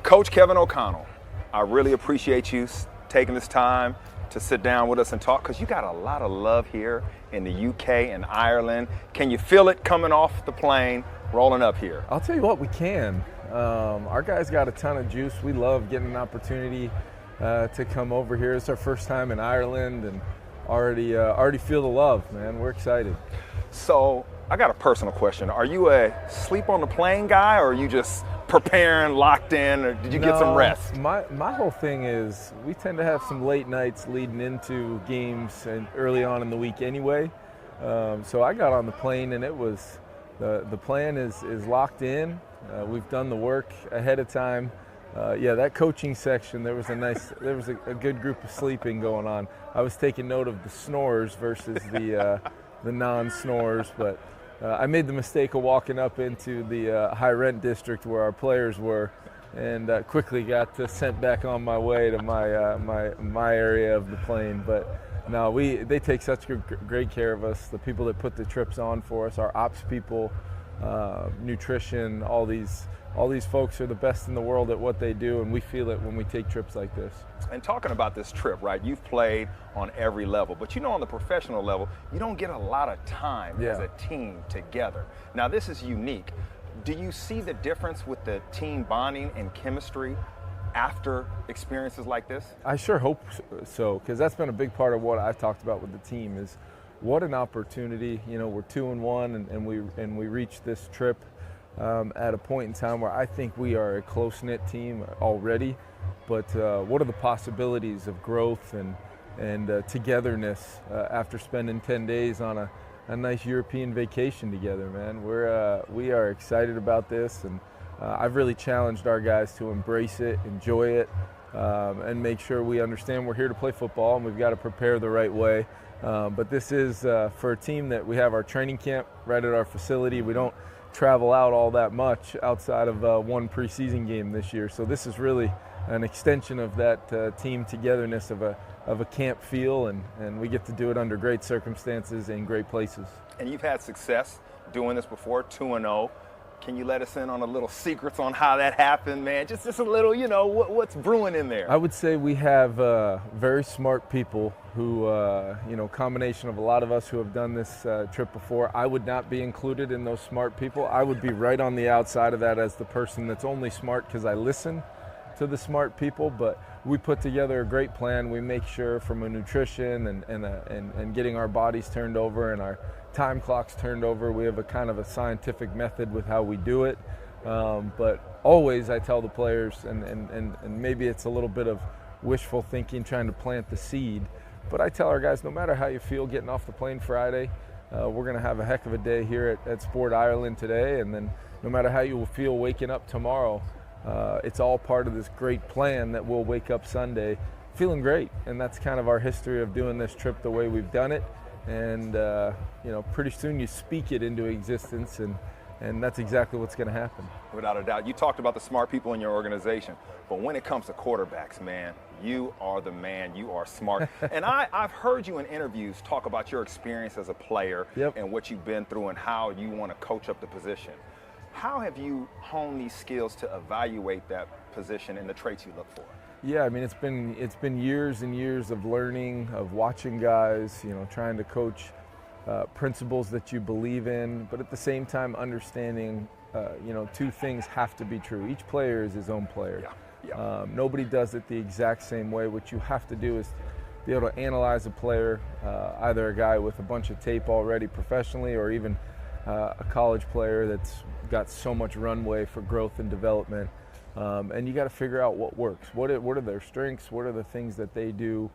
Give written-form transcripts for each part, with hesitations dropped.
Coach Kevin O'Connell, I really appreciate you taking this time to sit down with us and talk, because you got a lot of love here in the UK and Ireland. Can you feel it coming off the plane, rolling up here? I'll tell you what, we can. Our guys got a ton of juice. We love getting an opportunity to come over here. It's our first time in Ireland, and already feel the love, man. We're excited. So I got a personal question. Are you a sleep on the plane guy, or are you just preparing, locked in, or did you get some rest? My whole thing is we tend to have some late nights leading into games and early on in the week anyway. So I got on the plane, and it was the plan is locked in. We've done the work ahead of time. That coaching section, there was a good group of sleeping going on. I was taking note of the snores versus the non-snores, but I made the mistake of walking up into the high rent district where our players were, and quickly got sent back on my way to my area of the plane. But no, they take such great care of us. The people that put the trips on for us, our ops people, nutrition, all these folks are the best in the world at what they do, and we feel it when we take trips like this. And talking about this trip, right, you've played on every level, but on the professional level, you don't get a lot of time as a team together. Now, this is unique. Do you see the difference with the team bonding and chemistry after experiences like this? I sure hope so, because that's been a big part of what I've talked about with the team is what an opportunity. We're 2-1, and we reached this trip at a point in time where I think we are a close-knit team already, but what are the possibilities of growth and togetherness after spending 10 days on a nice European vacation together, man. We are excited about this, and I've really challenged our guys to embrace it, enjoy it, and make sure we understand we're here to play football, and we've got to prepare the right way. But this is for a team that we have our training camp right at our facility. We don't travel out all that much outside of one preseason game this year. So this is really an extension of that team togetherness of a camp feel, and we get to do it under great circumstances in great places. And you've had success doing this before, 2-0. Can you let us in on a little secrets on how that happened, man? Just a little, what's brewing in there? I would say we have very smart people who, combination of a lot of us who have done this trip before. I would not be included in those smart people. I would be right on the outside of that as the person that's only smart because I listen to the smart people, but we put together a great plan. We make sure from a nutrition and getting our bodies turned over and our time clocks turned over, we have a kind of a scientific method with how we do it. But always I tell the players, and maybe it's a little bit of wishful thinking trying to plant the seed, but I tell our guys, no matter how you feel getting off the plane Friday, we're going to have a heck of a day here at Sport Ireland today, and then no matter how you will feel waking up tomorrow, it's all part of this great plan that we'll wake up Sunday feeling great. And that's kind of our history of doing this trip the way we've done it. And, pretty soon you speak it into existence, and that's exactly what's going to happen. Without a doubt. You talked about the smart people in your organization, but when it comes to quarterbacks, man, you are the man. You are smart. And I've heard you in interviews talk about your experience as a player and what you've been through and how you want to coach up the position. How have you honed these skills to evaluate that position and the traits you look for? Yeah, I mean, it's been years and years of learning, of watching guys, trying to coach principles that you believe in, but at the same time understanding, two things have to be true. Each player is his own player. Nobody does it the exact same way. What you have to do is be able to analyze a player, either a guy with a bunch of tape already professionally or even a college player that's got so much runway for growth and development. And you got to figure out what works. What are their strengths? What are the things that they do,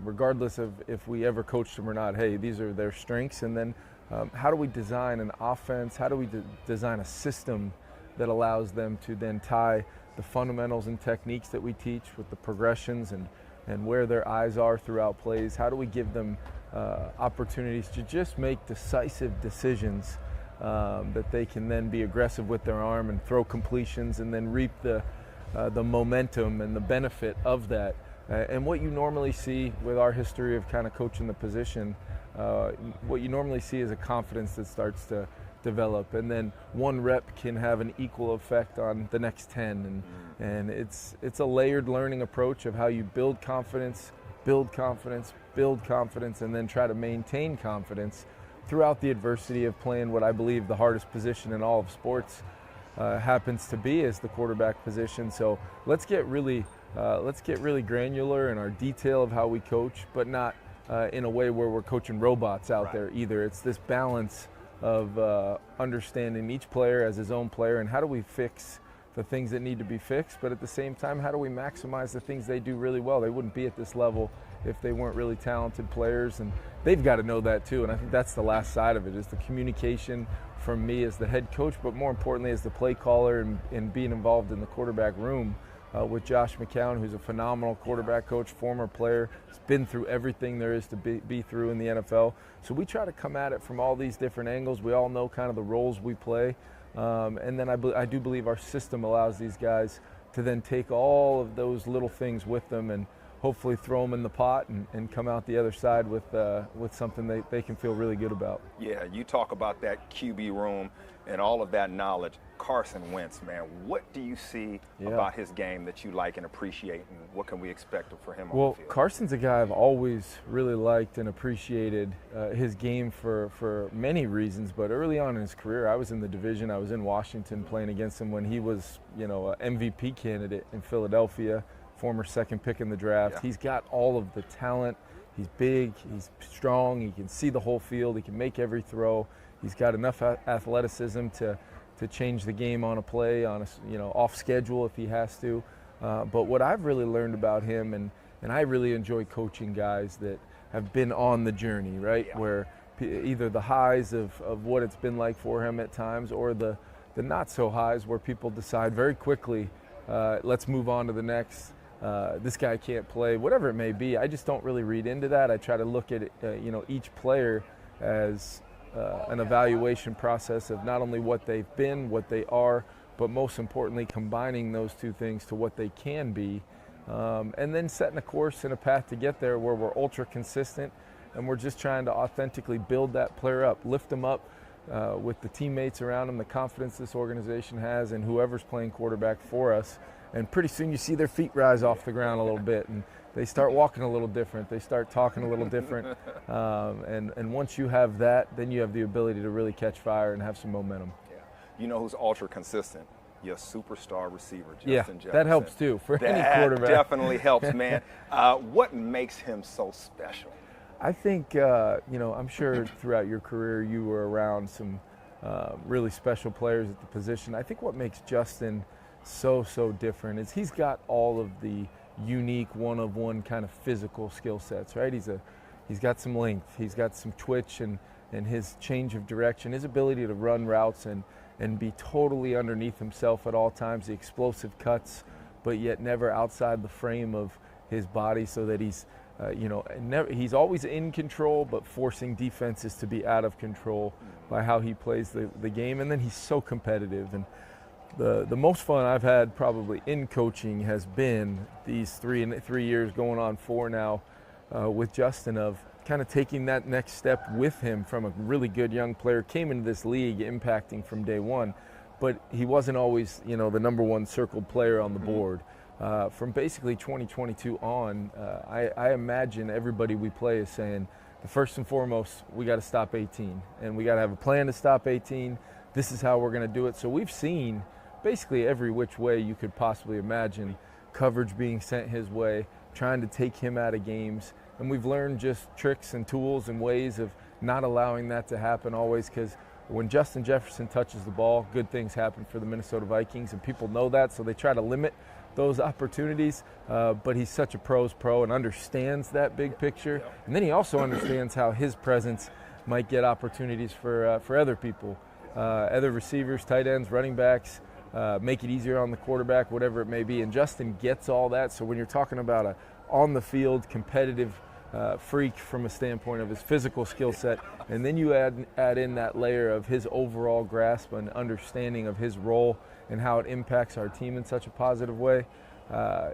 regardless of if we ever coached them or not? Hey, these are their strengths. And then how do we design an offense? How do we design a system that allows them to then tie the fundamentals and techniques that we teach with the progressions and where their eyes are throughout plays? How do we give them opportunities to just make decisive decisions that they can then be aggressive with their arm and throw completions and then reap the momentum and the benefit of that. And what you normally see with our history of kind of coaching the position, what you normally see is a confidence that starts to develop, and then one rep can have an equal effect on the next 10, And it's a layered learning approach of how you build confidence, build confidence, build confidence, and then try to maintain confidence throughout the adversity of playing what I believe the hardest position in all of sports happens to be is the quarterback position. So let's get really granular in our detail of how we coach, but not in a way where we're coaching robots out there either. It's this balance of understanding each player as his own player and how do we fix the things that need to be fixed, but at the same time, how do we maximize the things they do really well? They wouldn't be at this level if they weren't really talented players, and they've got to know that too. And I think that's the last side of it, is the communication from me as the head coach, but more importantly as the play caller and being involved in the quarterback room with Josh McCown, who's a phenomenal quarterback coach, former player, has been through everything there is to be through in the NFL. So we try to come at it from all these different angles. We all know kind of the roles we play. And then I do believe our system allows these guys to then take all of those little things with them and hopefully throw them in the pot and come out the other side with something they can feel really good about. Yeah, you talk about that QB room and all of that knowledge. Carson Wentz, man, what do you see about his game that you like and appreciate, and what can we expect for him on the field? Carson's a guy I've always really liked and appreciated his game for many reasons, but early on in his career, I was in the division. I was in Washington playing against him when he was, an MVP candidate in Philadelphia, former second pick in the draft. Yeah. He's got all of the talent. He's big, he's strong, he can see the whole field, he can make every throw. He's got enough athleticism to change the game on a play, on a, off schedule if he has to. But what I've really learned about him, and I really enjoy coaching guys that have been on the journey, right? Yeah. Where either the highs of what it's been like for him at times, or the not so highs where people decide very quickly, let's move on to the next. This guy can't play, whatever it may be. I just don't really read into that. I try to look at each player as an evaluation process of not only what they've been, what they are, but most importantly combining those two things to what they can be, and then setting a course and a path to get there where we're ultra consistent and we're just trying to authentically build that player up, lift them up with the teammates around them, the confidence this organization has, and whoever's playing quarterback for us. And pretty soon you see their feet rise off the ground a little bit, and they start walking a little different. They start talking a little different. And once you have that, then you have the ability to really catch fire and have some momentum. Yeah. You know who's ultra consistent? Your superstar receiver, Justin Jefferson. That helps too for any quarterback. That definitely helps, man. What makes him so special? I think, I'm sure throughout your career you were around some really special players at the position. I think what makes Justin so different is he's got all of the unique one-of-one kind of physical skill sets, right? He's got some length, he's got some twitch and his change of direction, his ability to run routes and be totally underneath himself at all times, the explosive cuts, but yet never outside the frame of his body, so that he's he's always in control, but forcing defenses to be out of control by how he plays the game. And then he's so competitive. And the most fun I've had probably in coaching has been these 3 years going on 4 now with Justin, of kind of taking that next step with him from a really good young player, came into this league impacting from day one, but he wasn't always the number one circled player on the board. From basically 2022 on, I imagine everybody we play is saying, the first and foremost, we got to stop 18, and we got to have a plan to stop 18. This is how we're going to do it. So we've seen basically every which way you could possibly imagine coverage being sent his way, trying to take him out of games. And we've learned just tricks and tools and ways of not allowing that to happen always, because when Justin Jefferson touches the ball, good things happen for the Minnesota Vikings, and people know that, so they try to limit those opportunities. But he's such a pro's pro and understands that big picture. And then he also understands how his presence might get opportunities for other people, other receivers, tight ends, running backs, make it easier on the quarterback, whatever it may be. And Justin gets all that. So when you're talking about a on-the-field competitive freak from a standpoint of his physical skill set, and then you add in that layer of his overall grasp and understanding of his role and how it impacts our team in such a positive way,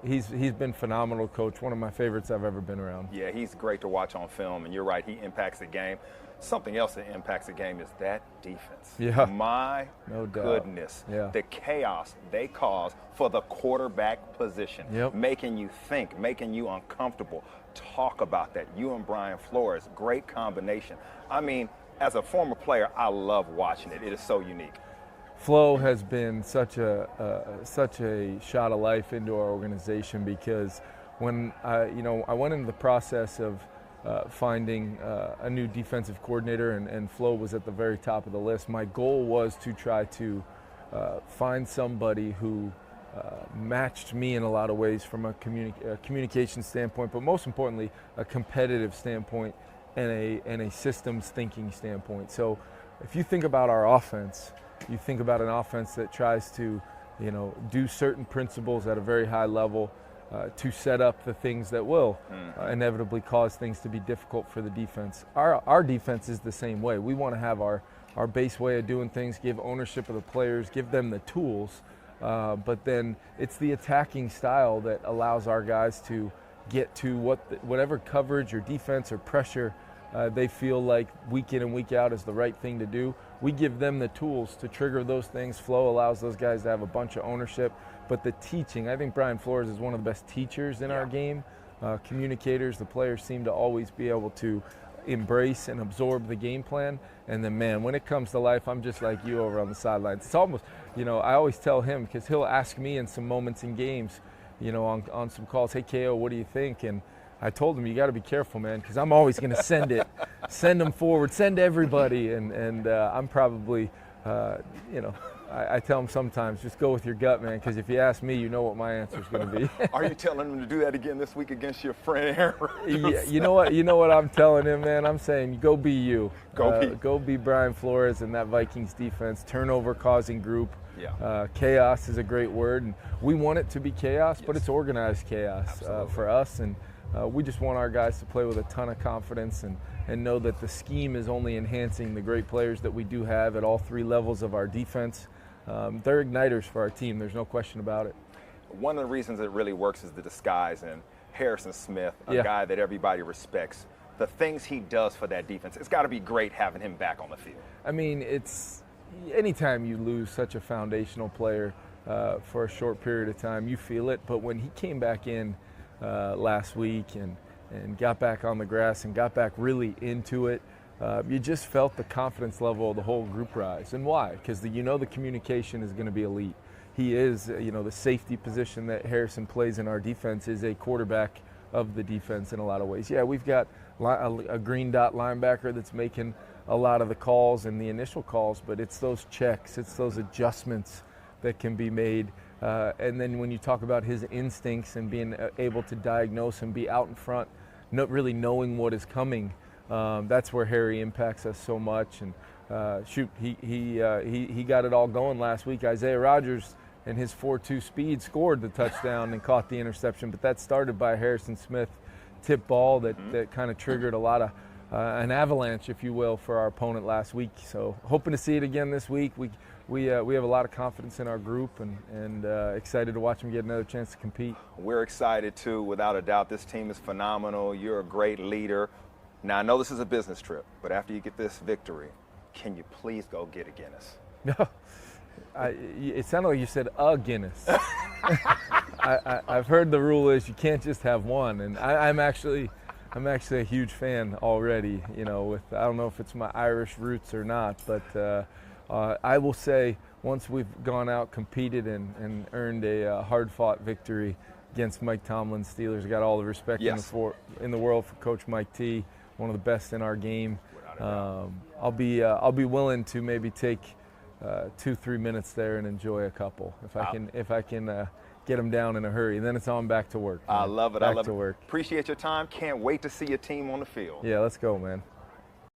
he's been phenomenal coach, one of my favorites I've ever been around. Yeah, he's great to watch on film, and you're right, he impacts the game. Something else that impacts the game is that defense. Yeah. My goodness. Yeah. The chaos they cause for the quarterback position, yep. making you think, making you uncomfortable. Talk about that. You and Brian Flores, great combination. I mean, as a former player, I love watching it. It is so unique. Flo has been such a shot of life into our organization, because when I went into the process of finding a new defensive coordinator, and Flo was at the very top of the list. My goal was to try to find somebody who matched me in a lot of ways from a communication standpoint, but most importantly, a competitive standpoint and a systems thinking standpoint. So if you think about our offense, you think about an offense that tries to, do certain principles at a very high level to set up the things that will inevitably cause things to be difficult for the defense. Our defense is the same way. We want to have our base way of doing things, give ownership of the players, give them the tools, but then it's the attacking style that allows our guys to get to whatever coverage or defense or pressure they feel like week in and week out is the right thing to do. We give them the tools to trigger those things. Flo allows those guys to have a bunch of ownership. But the teaching, I think Brian Flores is one of the best teachers in our game. Communicators, the players seem to always be able to embrace and absorb the game plan. And then, man, when it comes to life, I'm just like you over on the sidelines. It's almost, I always tell him, because he'll ask me in some moments in games, on some calls, hey, KO, what do you think? And I told him, you got to be careful, man, because I'm always going to send them forward, send everybody. And I'm probably, I tell him sometimes, just go with your gut, man, because if you ask me, you know what my answer is going to be. Are you telling him to do that again this week against your friend Aaron? Yeah, you know what I'm telling him, man? I'm saying, go be you. Go be Brian Flores and that Vikings defense, turnover-causing group. Yeah. Chaos is a great word, and we want it to be chaos, but it's organized chaos for us, and we just want our guys to play with a ton of confidence and know that the scheme is only enhancing the great players that we do have at all three levels of our defense. They're igniters for our team. There's no question about it. One of the reasons it really works is the disguise, and Harrison Smith, a guy that everybody respects, the things he does for that defense, it's got to be great having him back on the field. I mean, it's anytime you lose such a foundational player for a short period of time, you feel it. But when he came back in last week and got back on the grass and got back really into it, you just felt the confidence level of the whole group rise. And why? Because the communication is going to be elite. He is, the safety position that Harrison plays in our defense is a quarterback of the defense in a lot of ways. Yeah, we've got a green dot linebacker that's making a lot of the calls and the initial calls, but it's those checks, it's those adjustments that can be made. And then when you talk about his instincts and being able to diagnose and be out in front, not really knowing what is coming, that's where Harry impacts us so much. And he got it all going last week. Isaiah Rodgers and his 4.2 speed scored the touchdown and caught the interception, but that started by Harrison Smith tip ball that kind of triggered a lot of an avalanche, if you will, for our opponent last week. So hoping to see it again this week. We have a lot of confidence in our group and excited to watch them get another chance to compete. We're excited too, without a doubt. This team is phenomenal. You're a great leader. Now, I know this is a business trip, but after you get this victory, can you please go get a Guinness? No. It sounded like you said a Guinness. I've heard the rule is you can't just have one, and I'm actually a huge fan already. I don't know if it's my Irish roots or not, but I will say once we've gone out, competed, and earned a hard-fought victory against Mike Tomlin's Steelers, got all the respect in the world for Coach Mike T, one of the best in our game. I'll be willing to maybe take 2-3 minutes there and enjoy a couple if I can get them down in a hurry. Then it's on back to work. I love it. Back to work. Appreciate your time. Can't wait to see your team on the field. Yeah, let's go, man.